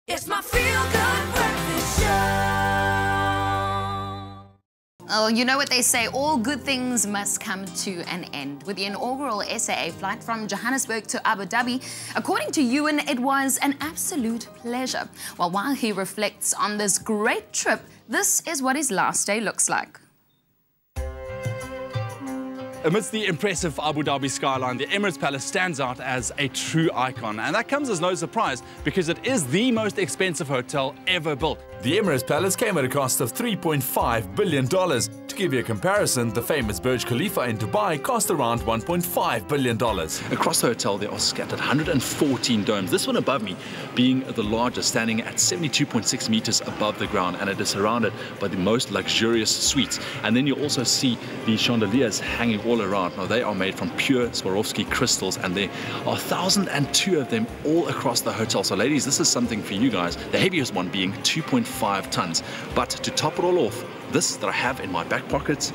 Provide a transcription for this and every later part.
It's my feel-good breakfast show. Oh, you know what they say, all good things must come to an end. With the inaugural SAA flight from Johannesburg to Abu Dhabi, according to Ewan, it was an absolute pleasure. Well, while he reflects on this great trip, this is what his last day looks like. Amidst the impressive Abu Dhabi skyline, the Emirates Palace stands out as a true icon. And that comes as no surprise because it is the most expensive hotel ever built. The Emirates Palace came at a cost of $3.5 billion. To give you a comparison, the famous Burj Khalifa in Dubai cost around $1.5 billion. Across the hotel, there are scattered 114 domes. This one above me being the largest, standing at 72.6 meters above the ground. And it is surrounded by the most luxurious suites. And then you also see the chandeliers hanging all around. Now, they are made from pure Swarovski crystals, and there are 1,002 of them all across the hotel. So, ladies, this is something for you guys. The heaviest one being 2.5 tons. But to top it all off, this that I have in my back pockets,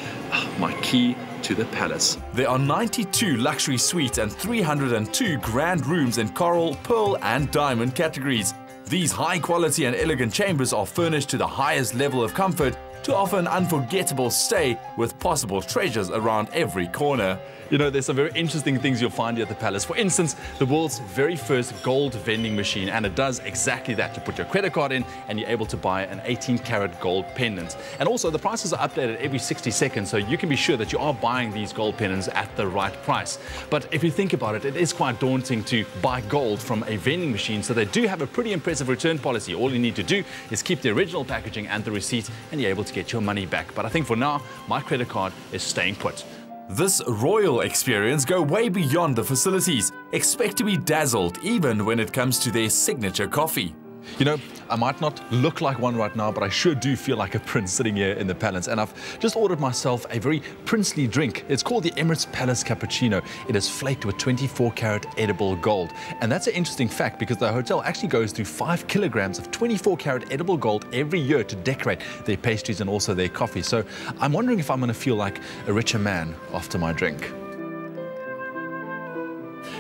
my key to the palace. There are 92 luxury suites and 302 grand rooms in coral, pearl and diamond categories. These high quality and elegant chambers are furnished to the highest level of comfort to offer an unforgettable stay with possible treasures around every corner. You know, there's some very interesting things you'll find here at the palace. For instance, the world's very first gold vending machine, and it does exactly that. You put your credit card in and you're able to buy an 18-karat gold pendant. And also, the prices are updated every 60 seconds, so you can be sure that you are buying these gold pendants at the right price. But if you think about it, it is quite daunting to buy gold from a vending machine, so they do have a pretty impressive return policy. All you need to do is keep the original packaging and the receipt, and you're able to get your money back. But I think for now, my credit card is staying put. This royal experience go way beyond the facilities. Expect to be dazzled even when it comes to their signature coffee. You know, I might not look like one right now, but I sure do feel like a prince sitting here in the palace. And I've just ordered myself a very princely drink. It's called the Emirates Palace Cappuccino. It is flaked with 24-karat edible gold. And that's an interesting fact because the hotel actually goes through 5 kilograms of 24-karat edible gold every year to decorate their pastries and also their coffee. So I'm wondering if I'm going to feel like a richer man after my drink.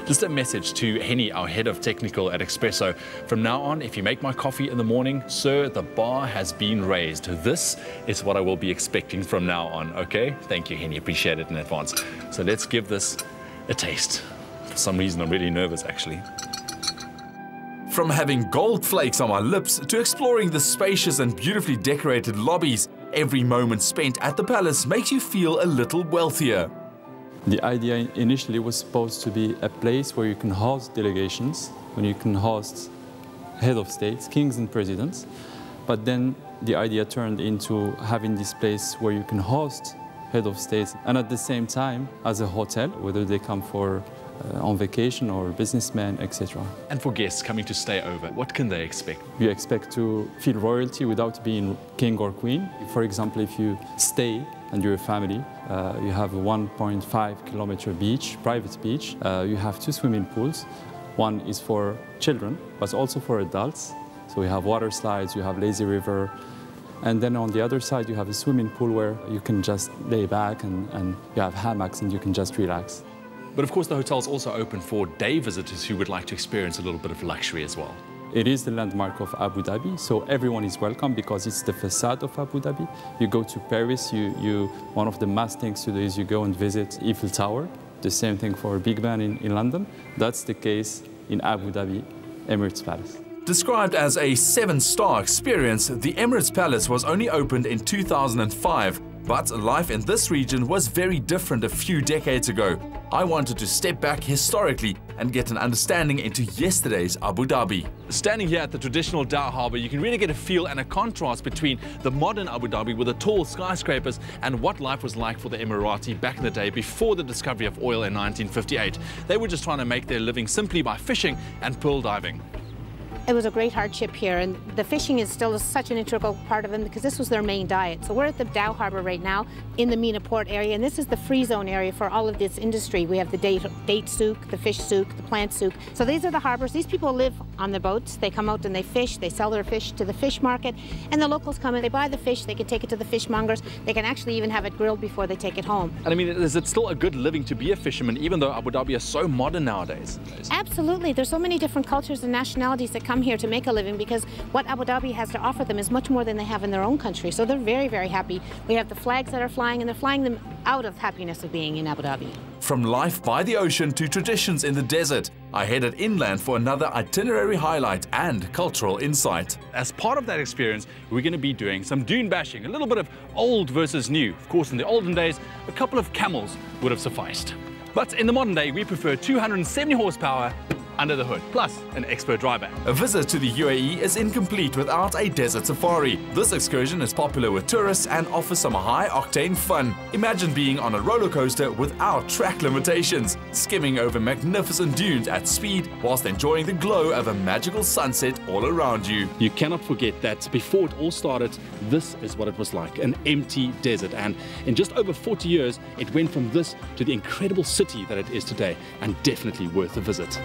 Just a message to Henny, our head of technical at Expresso. From now on, if you make my coffee in the morning, sir, the bar has been raised. This is what I will be expecting from now on, okay? Thank you, Henny. Appreciate it in advance. So let's give this a taste. For some reason, I'm really nervous, actually. From having gold flakes on my lips to exploring the spacious and beautifully decorated lobbies, every moment spent at the palace makes you feel a little wealthier. The idea initially was supposed to be a place where you can host delegations, when you can host head of states, kings and presidents. But then the idea turned into having this place where you can host head of states and at the same time as a hotel, whether they come for on vacation or businessmen, etc. And for guests coming to stay over, what can they expect? You expect to feel royalty without being king or queen. For example, if you stay and you're a family, you have a 1.5-kilometer beach, private beach. You have 2 swimming pools. One is for children, but also for adults. So you have water slides, you have lazy river. And then on the other side, you have a swimming pool where you can just lay back and you have hammocks and you can just relax. But of course, the hotel is also open for day visitors who would like to experience a little bit of luxury as well. It is the landmark of Abu Dhabi, so everyone is welcome because it's the facade of Abu Dhabi. You go to Paris, one of the must things to do is you go and visit Eiffel Tower. The same thing for Big Ben in London. That's the case in Abu Dhabi, Emirates Palace. Described as a 7-star experience, the Emirates Palace was only opened in 2005. But life in this region was very different a few decades ago. I wanted to step back historically and get an understanding into yesterday's Abu Dhabi. Standing here at the traditional Dow Harbour, you can really get a feel and a contrast between the modern Abu Dhabi with the tall skyscrapers and what life was like for the Emirati back in the day before the discovery of oil in 1958. They were just trying to make their living simply by fishing and pearl diving. It was a great hardship here, and the fishing is still such an integral part of them because this was their main diet. So we're at the Dow Harbour right now in the Mina Port area, and this is the free zone area for all of this industry. We have the date souk, the fish souk, the plant souk. So these are the harbours. These people live on the boats. They come out and they fish, they sell their fish to the fish market, and the locals come and they buy the fish, they can take it to the fishmongers, they can actually even have it grilled before they take it home. And I mean, is it still a good living to be a fisherman, even though Abu Dhabi is so modern nowadays? Absolutely. There's so many different cultures and nationalities that come here to make a living, because what Abu Dhabi has to offer them is much more than they have in their own country. So they're very, very happy. We have the flags that are flying, and they're flying them out of happiness of being in Abu Dhabi. From life by the ocean to traditions in the desert, I headed inland for another itinerary highlight and cultural insight. As part of that experience, we're going to be doing some dune bashing, a little bit of old versus new. Of course, in the olden days, a couple of camels would have sufficed. But in the modern day, we prefer 270 horsepower under the hood, plus an expert driver. A visit to the UAE is incomplete without a desert safari. This excursion is popular with tourists and offers some high-octane fun. Imagine being on a roller coaster without track limitations, skimming over magnificent dunes at speed whilst enjoying the glow of a magical sunset all around you. You cannot forget that before it all started, this is what it was like, an empty desert. And in just over 40 years, it went from this to the incredible city that it is today, and definitely worth a visit.